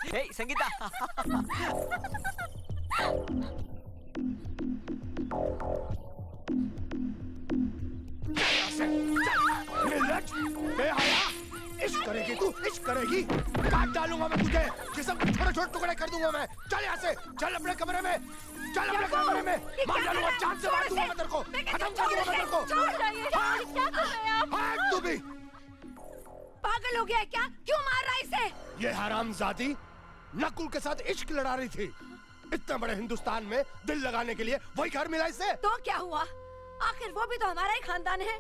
हे संगीता। इश्क करेगी तू, इश्क करेगी, काट डालूंगा मैं तुझे, जिस्म के छोटे-छोटे टुकड़े कर दूंगा मैं। चल यहाँ से, चल अपने कमरे में, चल अपने कमरे में, मार डालूंगा, जान से मार दूंगा मैं तेरे को, खत्म कर दूंगा मैं तेरे को। क्या कर रहे हैं आप? हाँ, तू भी पागल हो गया है क्या? क्यों मार रहा है इसे? ये हरामजादी नकुल के साथ इश्क लड़ा रही थी। इतने बड़े हिंदुस्तान में दिल लगाने के लिए वही घर मिला इसे। तो क्या हुआ? आखिर वो भी तो हमारा ही खानदान है,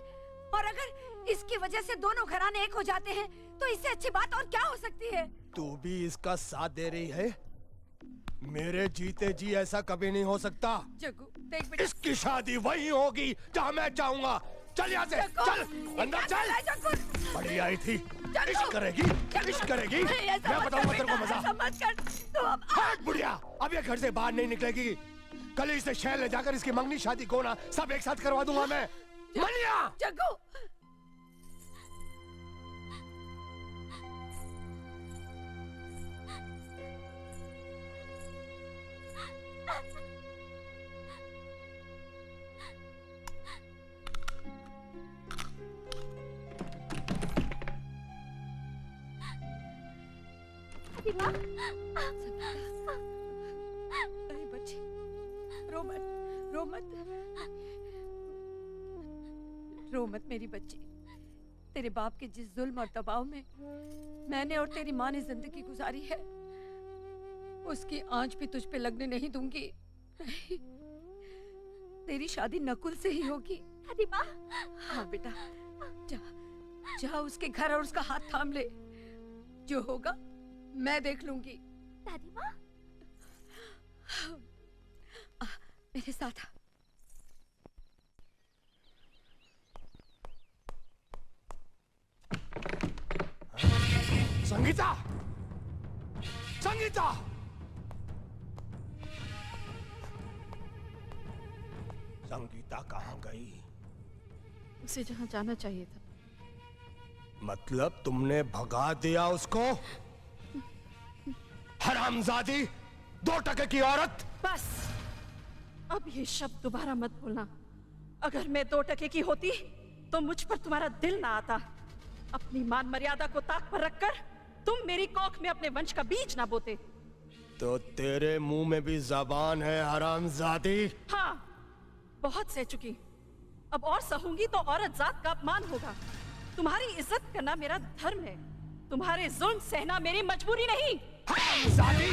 और अगर इसकी वजह से दोनों घराने एक हो जाते हैं तो इससे अच्छी बात और क्या हो सकती है? तू भी इसका साथ दे रही है? मेरे जीते जी ऐसा कभी नहीं हो सकता। जग्गू देख बेटा, इसकी शादी वही होगी जहाँ मैं चाहूंगा। चल यहाँ से, चल अंदर चल। बड़ी आई थी, इश्क करेगी, इश्क करेगी, मैं बताऊंगा तेरे को मजा। हट बुढ़िया, अब ये घर से बाहर नहीं निकलेगी। कल इसे शहर ले जाकर इसकी मंगनी शादी को ना सब एक साथ करवा दूंगा मैं। मनिया जग्गू, अरे बच्ची, रो मत, रो मत, रो मत मेरी बच्ची। तेरे बाप के जिस जुल्म और दबाव में मैंने और तेरी माँ ने जिंदगी गुजारी है, उसकी आंच भी तुझ पे लगने नहीं दूंगी। नहीं, तेरी शादी नकुल से ही होगी। दादी माँ। हाँ बेटा, जा, जा उसके घर और उसका हाथ थाम ले। जो होगा मैं देख लूंगी। दादी माँ। मेरे साथ आ। संगीता, संगीता, संगीता कहाँ गई? उसे जहाँ जाना चाहिए था। मतलब तुमने भगा दिया उसको? हरामजादी, 2 टके की औरत। बस, अब ये शब्द दोबारा मत बोलना। अगर मैं 2 टके की होती तो मुझ पर तुम्हारा दिल ना आता। अपनी मान मर्यादा को ताक पर रखकर तुम मेरी कोख में अपने वंश का बीज ना बोते। तो तेरे मुंह में भी जबान है हरामजादी। हाँ, बहुत सह चुकी। अब और सहूंगी तो औरत जात का अपमान होगा। तुम्हारी इज्जत करना मेरा धर्म है, तुम्हारे जुल्म सहना मेरी मजबूरी नहीं। हरामजादी,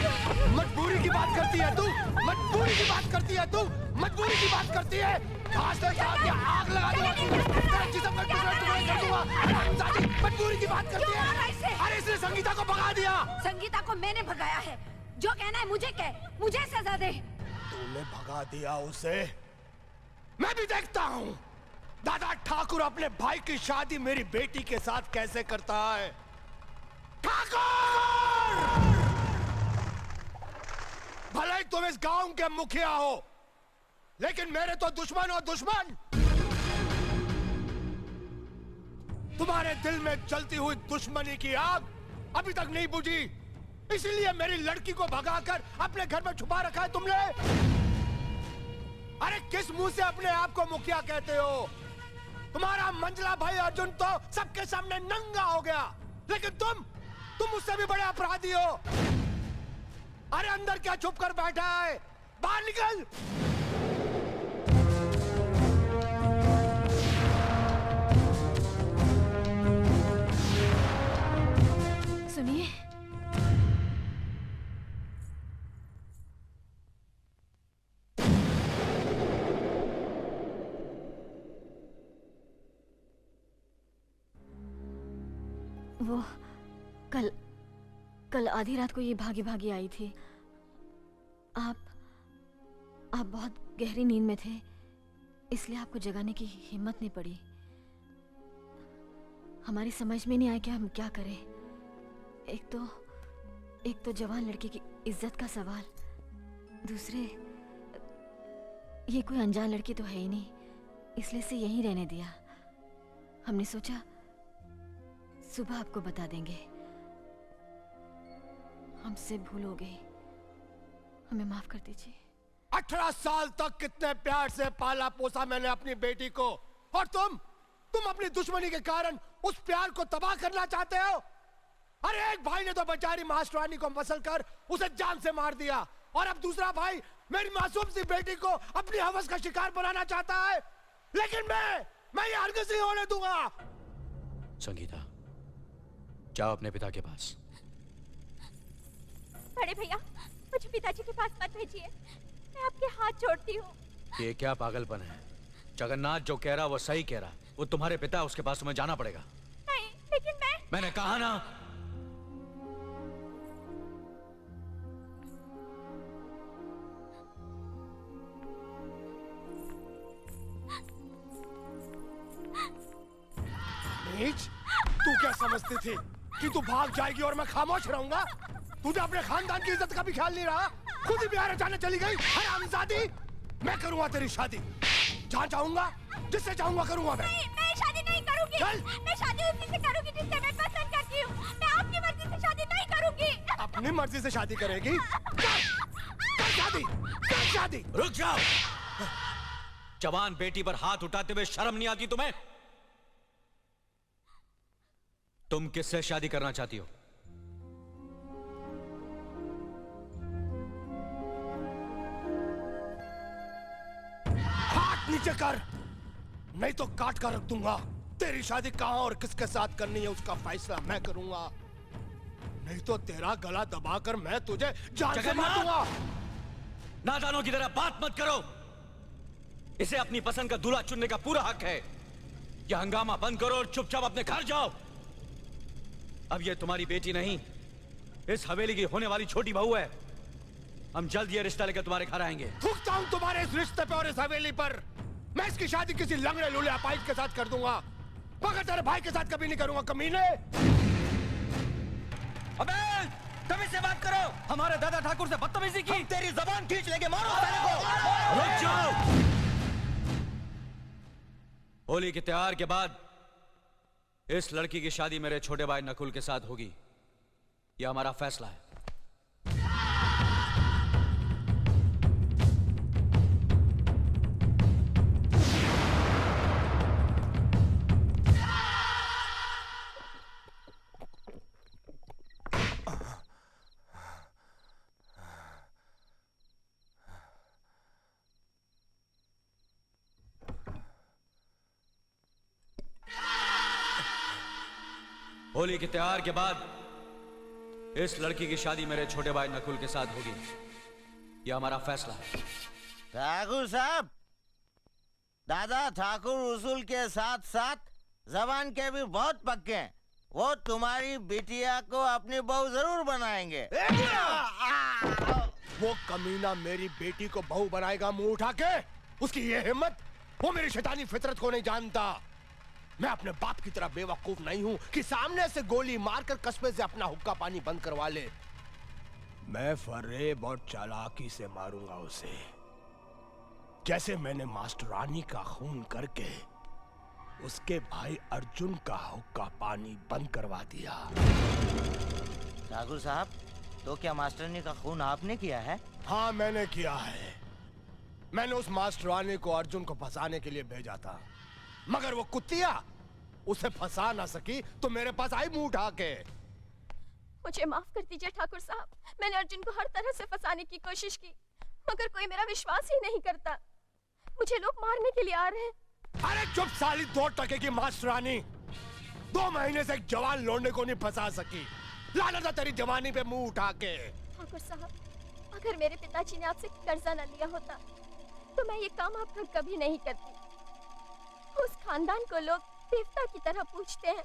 मजबूरी की बात करती है तू, मजबूरी की बात करती है तू, मजबूरी की बात करती है। आज तक आके आग लगा दूंगा, जिस्म का टुकड़े कर दूंगा। हरामजादी, मजबूरी की बात करती है। अरे इसने संगीता को भगा दिया। संगीता को मैंने भगाया है। जो कहना है मुझे कह, मुझे सजा दे। तूने भगा दिया उसे? मैं भी देखता हूँ दादा ठाकुर अपने भाई की शादी मेरी बेटी के साथ कैसे करता है। ठाकुर! भले ही तुम इस गांव के मुखिया हो, लेकिन मेरे तो दुश्मन हो दुश्मन। तुम्हारे दिल में जलती हुई दुश्मनी की आग अभी तक नहीं बुझी, इसीलिए मेरी लड़की को भगाकर अपने घर में छुपा रखा है तुमने। अरे किस मुंह से अपने आप को मुखिया कहते हो? तुम्हारा मंजला भाई अर्जुन तो सबके सामने नंगा हो गया, लेकिन तुम मुझसे भी बड़े अपराधी हो। अरे अंदर क्या छुप कर बैठा है? बाहर निकल। सुनिए, वो कल आधी रात को ये भागी भागी आई थी। आप बहुत गहरी नींद में थे, इसलिए आपको जगाने की हिम्मत नहीं पड़ी। हमारी समझ में नहीं आया कि हम क्या करें। एक तो जवान लड़की की इज्जत का सवाल, दूसरे ये कोई अनजान लड़की तो है ही नहीं, इसलिए से यहीं रहने दिया। हमने सोचा सुबह आपको बता देंगे। हमसे भूल हो गई, हमें माफ कर दीजिए। 18 साल तक कितने प्यार से पाला पोसा मैंने अपनी बेटी को, और तुम अपनी दुश्मनी के कारण उस प्यार को तबाह करना चाहते हो। अरे एक भाई ने तो बेचारी मास्टरानी को मसल कर उसे जान से मार दिया, और अब दूसरा भाई मेरी मासूम सी बेटी को अपनी हवस का शिकार बनाना चाहता है। लेकिन मैं ये हरगिज़ नहीं होने दूंगा। संगीता, जाओ अपने पिता के पास। बड़े भैया, मुझे पिताजी के पास मत भेजिए, मैं आपके हाथ जोड़ती हूँ। ये क्या पागलपन है? जगन्नाथ जो कह रहा वो सही कह रहा, वो तुम्हारे पिता है, उसके पास तुम्हें जाना पड़ेगा। नहीं, लेकिन मैंने कहा ना। नीच, तू क्या समझती थी कि तू भाग जाएगी और मैं खामोश रहूंगा? तुझे अपने खानदान की इज्जत का भी ख्याल नहीं रहा, खुद ही बिहार जाने चली गई। हरामजादी, मैं करूंगा तेरी शादी, जहाँ चाहूंगा, जिससे चाहूंगा करूंगा। मैं शादी नहीं करूंगी। मैं शादी उसी से करूंगी जिससे मैं पसंद करती हूँ। मैं आपकी मर्जी से शादी नहीं करूंगी। अपनी मर्जी से शादी करेगी? कर शादी। रुक जाओ। जवान बेटी पर हाथ उठाते हुए शर्म नहीं आती तुम्हें? तुम किससे शादी करना चाहती हो? हाथ नीचे कर, नहीं तो काट कर रख दूंगा। तेरी शादी कहां और किसके साथ करनी है उसका फैसला मैं करूंगा, नहीं तो तेरा गला दबाकर मैं तुझे जान से मार दूंगा। नादानों की तरह बात मत करो। इसे अपनी पसंद का दूल्हा चुनने का पूरा हक है। यह हंगामा बंद करो और चुपचाप अपने घर जाओ। अब ये तुम्हारी बेटी नहीं, इस हवेली की होने वाली छोटी बहू है। हम जल्द ये रिश्ता लेकर तुम्हारे घर आएंगे। थूकता हूं तुम्हारे इस रिश्ते पे और इस हवेली पर। मैं इसकी शादी किसी लंगड़े लूले अपाहिज के साथ कर दूंगा, मगर तेरे भाई के साथ कभी नहीं करूंगा। कमीने! अबे कभी से बात करो। हमारे दादा ठाकुर से बदतमीजी की, तेरी जबान खींच लेंगे। मारो साले को। रुक जाओ। होली के त्योहार के बाद इस लड़की की शादी मेरे छोटे भाई नकुल के साथ होगी, यह हमारा फैसला है। होली के त्योहार के बाद इस लड़की की शादी मेरे छोटे भाई नकुल के साथ होगी, यह हमारा फैसला है। ठाकुर साहब, दादा ठाकुर उसूल के साथ साथ जबान के भी बहुत पक्के हैं। वो तुम्हारी बिटिया को अपनी बहू जरूर बनाएंगे। वो कमीना मेरी बेटी को बहू बनाएगा मुंह उठा के? उसकी ये हिम्मत? वो मेरी शैतानी फितरत को नहीं जानता। मैं अपने बाप की तरह बेवकूफ नहीं हूं कि सामने से गोली मारकर कस्बे से अपना हुक्का पानी बंद करवा ले। मैं फरेब और चालाकी से मारूंगा उसे, जैसे मैंने मास्टरानी का खून करके उसके भाई अर्जुन का हुक्का पानी बंद करवा दिया। ठाकुर साहब, तो क्या मास्टरानी का खून आपने किया है? हाँ, मैंने किया है। मैंने उस मास्टरानी को अर्जुन को फंसाने के लिए भेजा था, मगर वो कुत्तिया उसे फंसा ना सकी तो मेरे पास आई मुंह उठा के। मुझे माफ कर दीजिए ठाकुर साहब, मैंने अर्जुन को हर तरह से फंसाने की कोशिश की, मगर कोई मेरा विश्वास ही नहीं करता। मुझे लोग मारने के लिए आ रहे हैं। अरे चुप साली 2 टके की मास्टरानी, 2 महीने से एक जवान लौंडे को नहीं फंसा सकी। लानत है तेरी जवानी पे मुंह उठा के। ठाकुर साहब, अगर मेरे पिताजी ने आपसे कर्जा न लिया होता तो मैं ये काम आपका कभी नहीं करती। उस खानदान को लोग देवता की तरह पूछते हैं,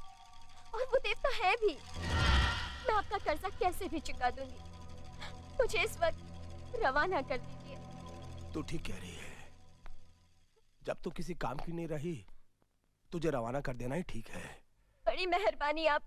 और वो देवता है भी। मैं आपका कर्जा कैसे भी चुका दूंगी। मुझे इस वक्त रवाना कर दीजिए। तू ठीक कह रही है, जब तू किसी काम की नहीं रही, तुझे रवाना कर देना ही ठीक है। बड़ी मेहरबानी आप।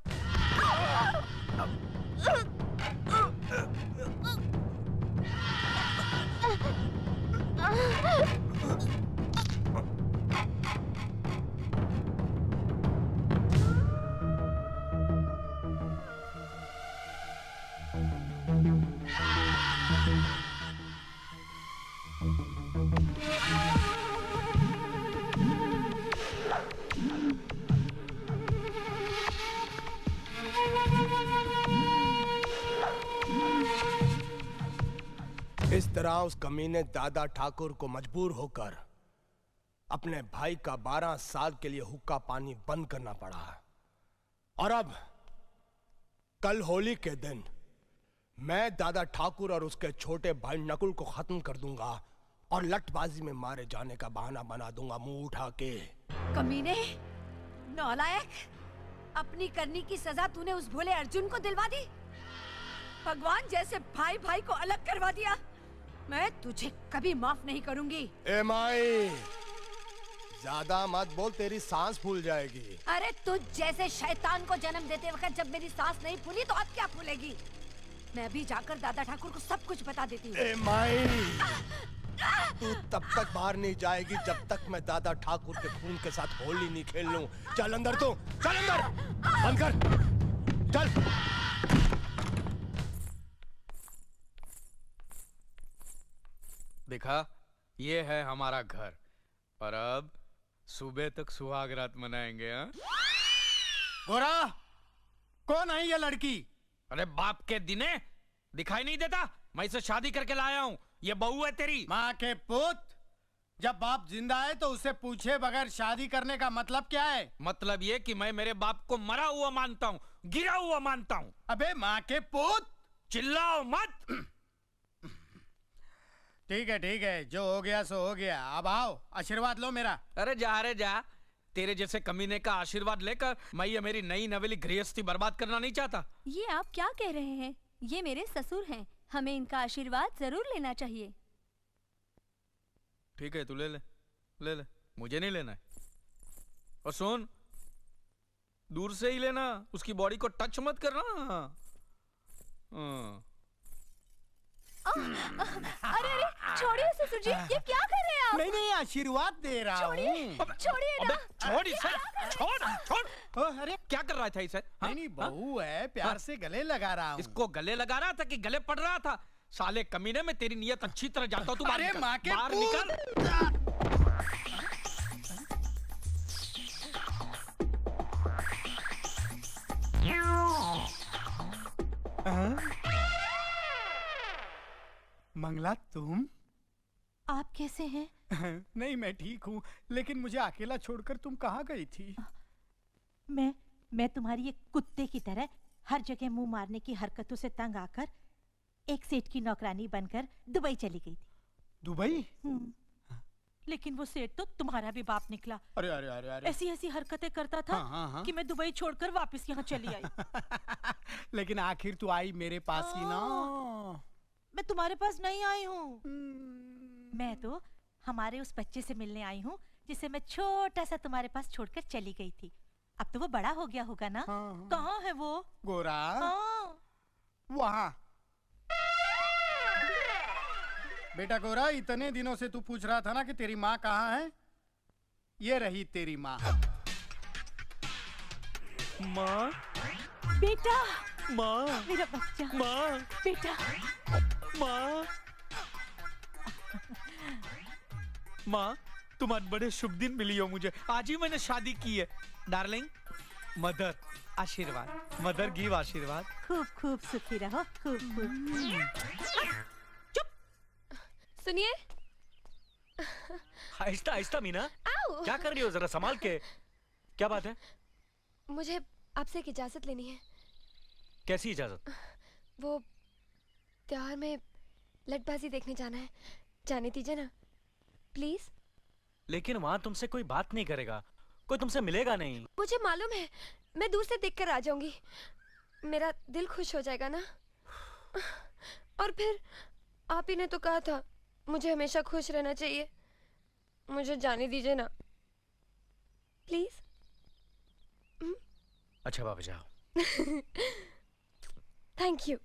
इस तरह उस कमीने दादा ठाकुर को मजबूर होकर अपने भाई का 12 साल के लिए हुक्का पानी बंद करना पड़ा। और अब कल होली के दिन मैं दादा ठाकुर और उसके छोटे भाई नकुल को खत्म कर दूंगा और लठबाजी में मारे जाने का बहाना बना दूंगा मुंह उठा के। कमीने, नालायक, अपनी करनी की सजा तूने उस भोले अर्जुन को दिलवा दी। भगवान जैसे भाई भाई को अलग करवा दिया। मैं तुझे कभी माफ नहीं करूंगी। ए माई, ज्यादा मत बोल, तेरी सांस फूल जाएगी। अरे तुझ जैसे शैतान को जन्म देते वक्त जब मेरी सांस नहीं फूली तो अब क्या फूलेगी? मैं भी जाकर दादा ठाकुर को सब कुछ बता देती हूँ। ए माई, तू तब तक बाहर नहीं जाएगी जब तक मैं दादा ठाकुर के खून के साथ होली नहीं खेल लूं। चल अंदर, तू चल अंदर, बंद कर, चल। देखा, ये है हमारा घर, और अब सुबह तक सुहाग रात मनाएंगे। हाँ? गोरा, कौन है ये लड़की? अरे बाप के दिने दिखाई नहीं देता? मैं इसे शादी करके लाया हूँ। ये बहू है तेरी। माँ के पुत, जब बाप जिंदा है तो उसे पूछे बगैर शादी करने का मतलब क्या है? मतलब ये कि मैं मेरे बाप को मरा हुआ मानता हूँ, गिरा हुआ मानता हूँ। अबे माँ के पुत, चिल्लाओ मत। ठीक है, जो हो गया सो हो गया। अब आओ, आशीर्वाद लो मेरा। अरे जा, तेरे जैसे कमीने का आशीर्वाद लेकर मैं ये मेरी नई नवेली गृहस्थी बर्बाद करना नहीं चाहता। ये आप क्या कह रहे हैं? ये मेरे ससुर हैं, हमें इनका आशीर्वाद जरूर लेना चाहिए। ठीक है, तू ले ले, मुझे नहीं लेना है। और सुन, दूर से ही लेना, उसकी बॉडी को टच मत करना। अरे छोड़िए ससुर जी, ये क्या कर रहे हैं आप? नहीं, आशीर्वाद दे रहा हूँ। छोड़िए ना। छोड़ इसे, छोड़। अरे क्या कर रहा था इसे? नहीं, बहू है, प्यार से गले लगा रहा हूँ। इसको गले लगा रहा था कि गले पड़ रहा था? साले कमीने, में तेरी नियत अच्छी तरह जानता हूँ। तू अरे माँ के बाहर निकल। मंगला, तुम? आप कैसे हैं? नहीं, मैं ठीक हूँ, लेकिन मुझे अकेला छोड़कर तुम कहाँ गई थी? मैं तुम्हारी एक कुत्ते की तरह हर जगह मुंह मारने की हरकतों से तंग आकर एक सेठ की नौकरानी बनकर दुबई चली गई थी। दुबई? लेकिन वो सेठ तो तुम्हारा भी बाप निकला। अरे ऐसी हरकतें करता था हाँ। कि मैं दुबई छोड़कर वापस यहाँ चली आई। लेकिन आखिर तू आई मेरे पास ही ना। मैं तुम्हारे पास नहीं आई हूँ। मैं तो हमारे उस बच्चे से मिलने आई हूँ जिसे मैं छोटा सा तुम्हारे पास छोड़कर चली गई थी। अब तो वो बड़ा हो गया होगा ना? हाँ। कहाँ है वो? गोरा? हाँ। वहाँ। बेटा गोरा, इतने दिनों से तू पूछ रहा था ना कि तेरी माँ कहाँ है? ये रही तेरी माँ। माँ, बेटा, माँ, मेरा बच्चा, माँ, बेटा, माँ, माँ, तुम आज बड़े शुभ दिन मिली हो मुझे। आज ही मैंने शादी की है। डार्लिंग, मदर आशीर्वाद, मदर गिव आशीर्वाद। खूब खूब सुखी रहो, खूब। सुनिए। आहिस्ता आहिस्ता मीना, आओ। क्या कर रही हो? जरा संभाल के। क्या बात है? मुझे आपसे एक इजाजत लेनी है। कैसी इजाजत? वो त्योहार में लटबाजी देखने जाना है, जाने दीजिए ना प्लीज। लेकिन वहां तुमसे कोई बात नहीं करेगा, कोई तुमसे मिलेगा नहीं। मुझे मालूम है, मैं दूर से देखकर आ जाऊंगी, मेरा दिल खुश हो जाएगा ना। और फिर आप ही ने तो कहा था मुझे हमेशा खुश रहना चाहिए। मुझे जाने दीजिए ना प्लीज। अच्छा बाबा जाओ। Thank you.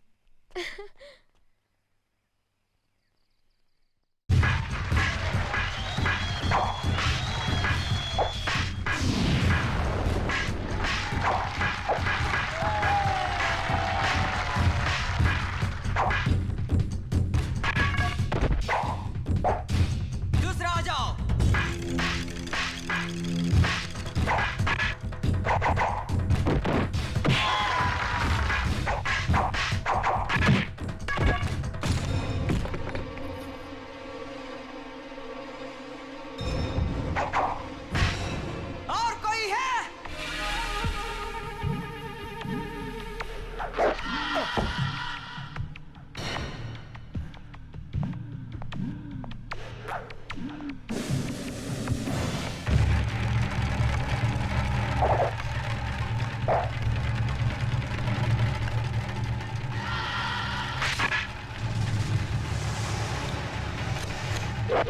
अरे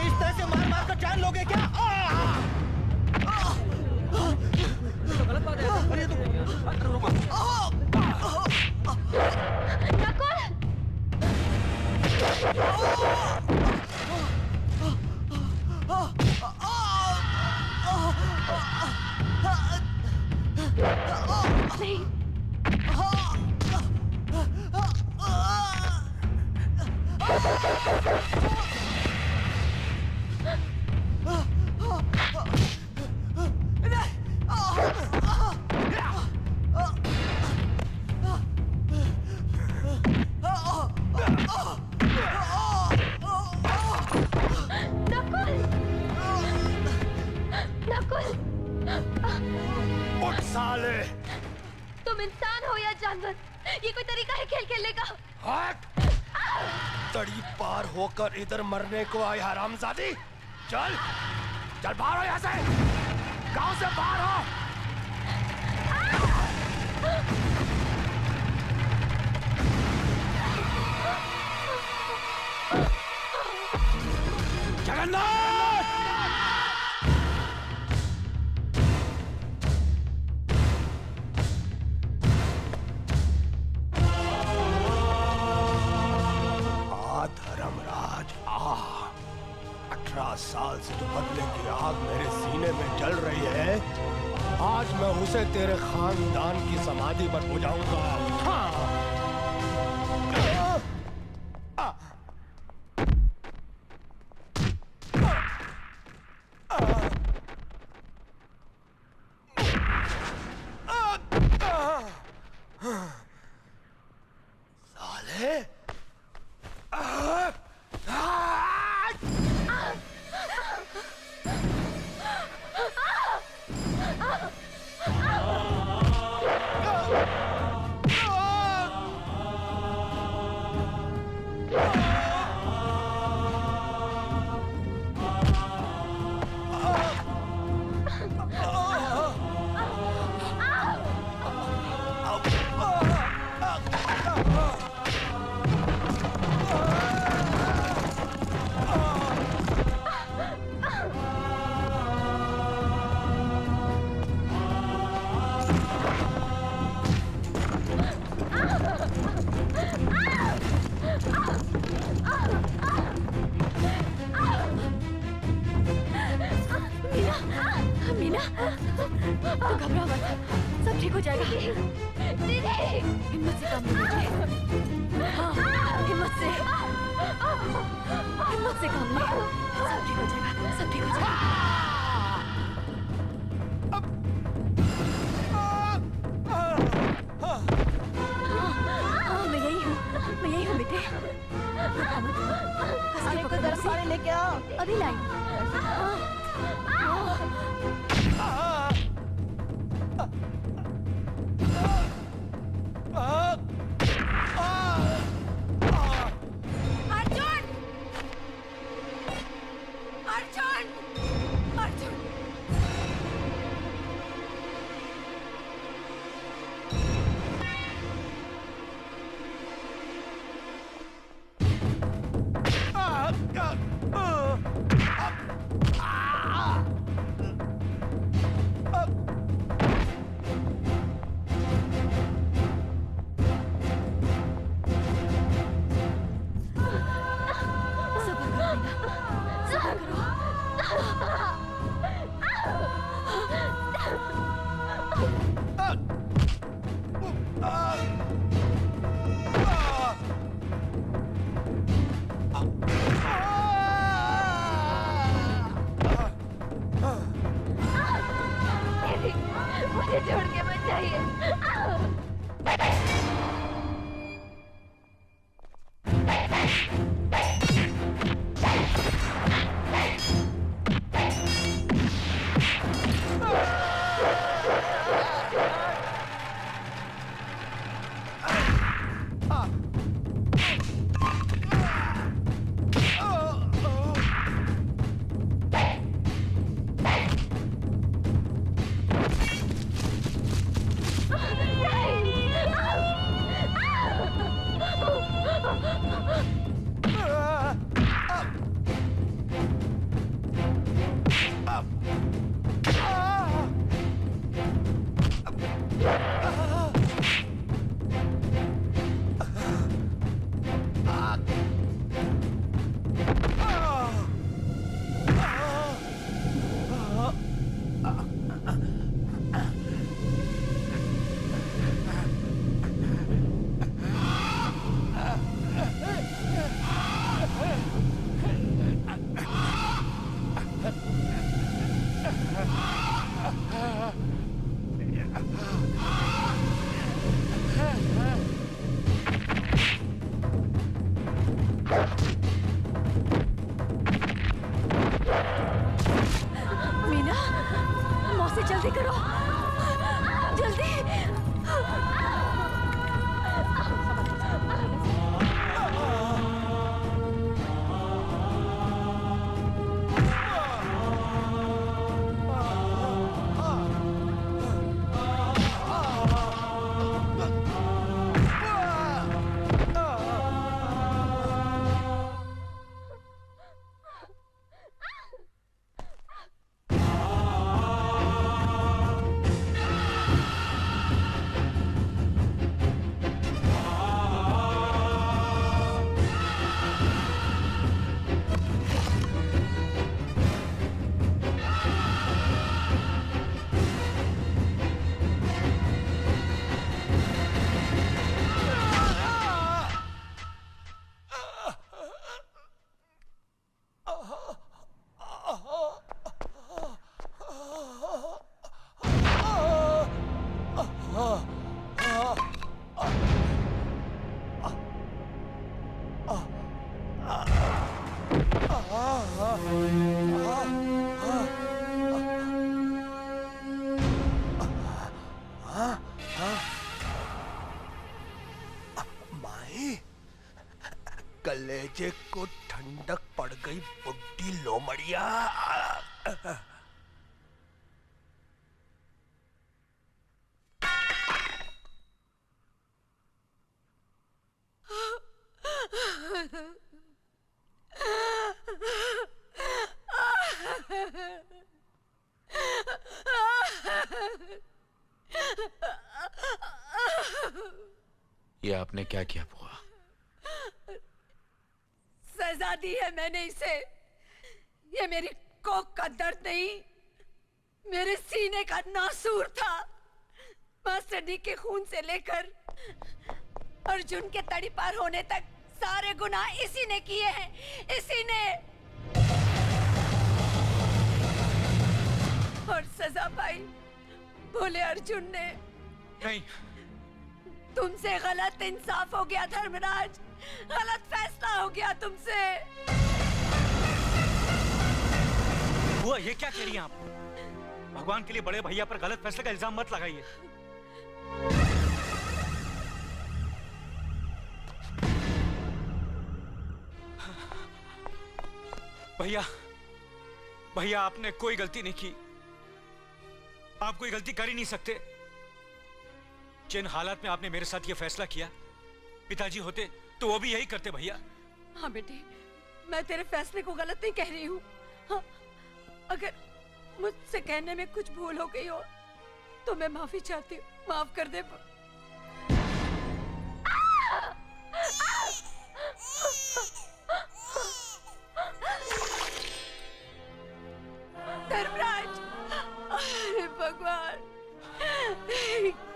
इस तरह से मार मार कर जान लोगे क्या? उठ साले! तुम इंसान हो या जानवर? ये कोई तरीका है खेल खेलने का? हट! तड़ी पार होकर इधर मरने को आई हरामजादी! चल! चल बाहर हो यहाँ से! गांव से बाहर हो! जगन्नाथ! धर्मराज 18 साल से जो बदले की आग मेरे सीने में जल रही है, आज मैं उसे तेरे खानदान की समाधि पर बुझाऊंगा। हाँ। साले! मीना, तू घबरा मत, सब ठीक हो जाएगा। हिम्मत से काम ले। हाँ, हिम्मत से काम ले। सब ठीक हो जाएगा, सब ठीक हो जाएगा। हाँ, मैं यही हूँ बेटे। को जरा पानी लेके आओ। अभी लाई। मुझे छोड़ के मत जाइए। मीना, मौसी जल्दी करो, जल्दी। कलेजे को ठंडक पड़ गई बुड्ढी लोमड़िया। ये आपने क्या किया बुआ? सजा दी है मैंने इसे। ये मेरी कोख का दर्द नहीं, मेरे सीने का नासूर था। मास्टर डी के खून से लेकर अर्जुन के तड़ी पार होने तक सारे गुनाह इसी ने किए हैं, इसी ने। और सजा पाई भोले अर्जुन ने। नहीं, तुमसे गलत इंसाफ हो गया धर्मराज, गलत फैसला हो गया तुमसे। बुआ ये क्या कह रही हैं आप? भगवान के लिए बड़े भैया पर गलत फैसले का इल्जाम मत लगाइए। भैया, भैया आपने कोई गलती नहीं की। आप कोई गलती कर ही नहीं सकते। जिन हालात में आपने मेरे साथ ये फैसला किया, पिताजी होते तो वो भी यही करते भैया। हाँ बेटे, मैं तेरे फैसले को गलत नहीं कह रही हूँ। हाँ, अगर मुझसे कहने में कुछ भूल हो गई हो तो मैं माफी चाहती हूँ, माफ कर दे। धर्मराज, अरे भगवान,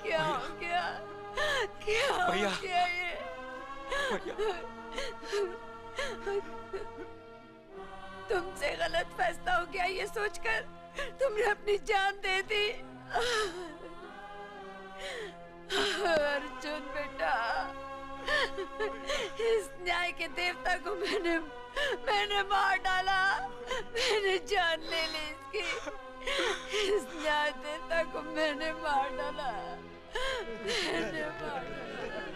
क्या हो गया? क्या हो गया ये? तुमसे गलत फैसला हो गया ये सोचकर तुमने अपनी जान दे दी। अर्जुन बेटा, इस न्याय के देवता को मैंने मार डाला, मैंने जान ले ली इसकी। इस न्याय देवता को मैंने मार डाला, मैंने मार डाला।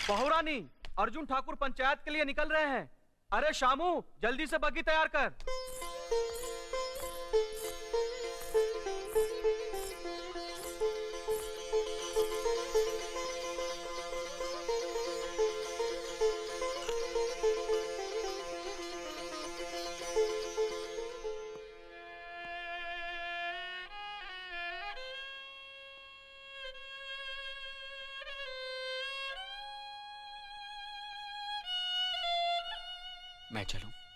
बहुरानी, अर्जुन ठाकुर पंचायत के लिए निकल रहे हैं। अरे शामू, जल्दी से बग्गी तैयार कर। मैं चलूं?